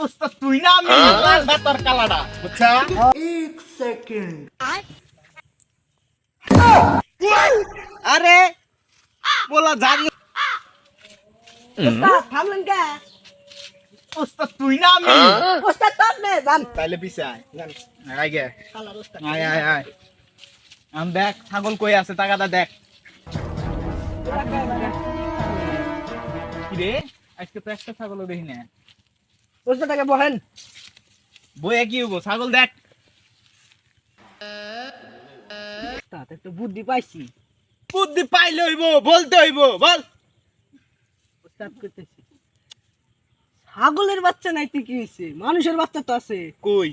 ওস্তাদ তুই না আমি লালটা তোর কালাটা বুঝছা 1 সেকেন্ড আরে বলা জানি ওস্তাদ থামলেন কে? ওস্তাদ তুই না আমি ওস্তাদ তো আপনি যান। তাইলে পিছে আয় যান। আয় গে কালার ওস্তাদ। আয় আয় আয় আম দেখ ছাগল কই আছে টাকাটা দেখ কি রে আজকে তো একটা ছাগলও দেখি না ওস্তাদ আগে বহেন। বইয়ে কি হবো ছাগল দেখ ওস্তাদ একটু বুদ্ধি পাইছি। বুদ্ধি পাইলে হইব বলতে হইব বল ওস্তাদ করতেছি। ছাগলের বাচ্চা নাইতে কি হইছে? মানুষের বাচ্চা তো আছে। কই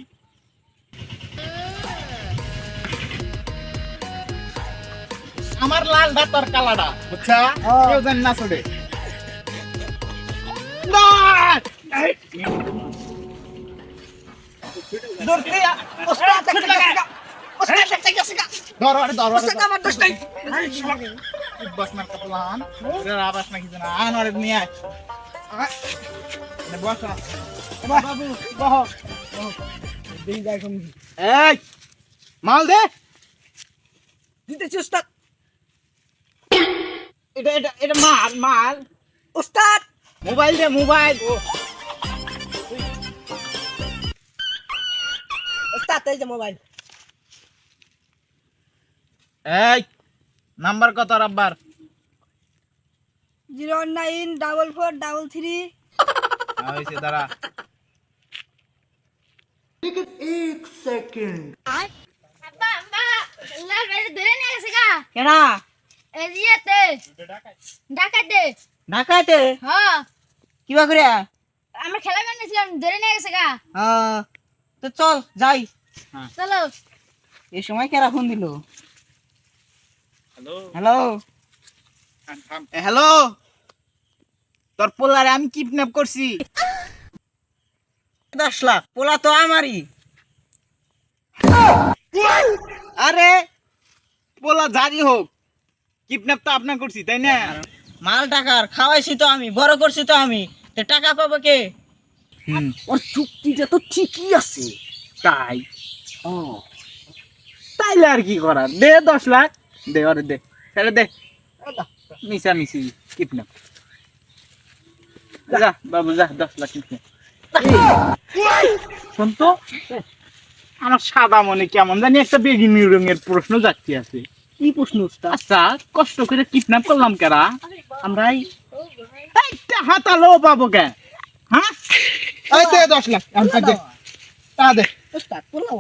আমার লালটা তোর কালাটা বুঝছা কেউ জানি না চলে না ধরতে ওস্তাদ একটা গেছে। ওস্তাদ একটা গেছে। ধর আরে ধর ওস্তাদ আমার দোষ নাই। বস মার কাপলান এর আবাস না কিছু না আন আরে নিয়ে আয় বস বাবু বহ। দেই যাই কোন এই মাল দে দিতেছি ওস্তাদ। এটা এটা এটা মাল মাল ওস্তাদ মোবাইল দে মোবাইল ওস্তাদ এই যে মোবাইল। এই নাম্বার কত রাব্বার 09443 হইছে দাঁড়া 1 সেকেন্ড আব্বা আব্বা লাল বেড়ে ধরে নিয়ে গেছে গা কেডা? এই জিয়াতে ডাকাতে ঢাকাতে হ্যাঁ কিবা করে? আমরা খেলা বানিয়েছিলাম ধরে নিয়ে গেছে গা তো চল যাই। চলো এই সময় কেরা ফোন দিল? হ্যালো হ্যালো হ্যালো তোর পোলারে আমি কিডন্যাপ করছি 10 লাখ পোলা তো আমারই। আরে পোলা জারি হোক কিডন্যাপ তো আপনার করছি তাই না মাল টাকার খাওয়াইছি তো আমি, বড় করছি তো আমি, তো টাকা পাবো কে? ওর চুক্তিটা তো ঠিকই আছে। তাই তাইলে আর কি করার দে 10 লাখ দে ওরে দে তাহলে দে মিশা মিশি কিডন্যাপ যা বাবু যা 10 লাখ কিডন্যাপ শোন তো আমার সাদা মনে কেমন জানি একটা বেগুনি রঙের প্রশ্ন যাচ্ছি আছে কি প্রশ্ন ওস্তাদ? আচ্ছা কষ্ট করে কিডন্যাপ করলাম কারা আমরাই। একটা হাতালো পাবো কে হ্যাঁ এই দে 10 লাখ আমি দে তা দে ওস্তাদ পোলা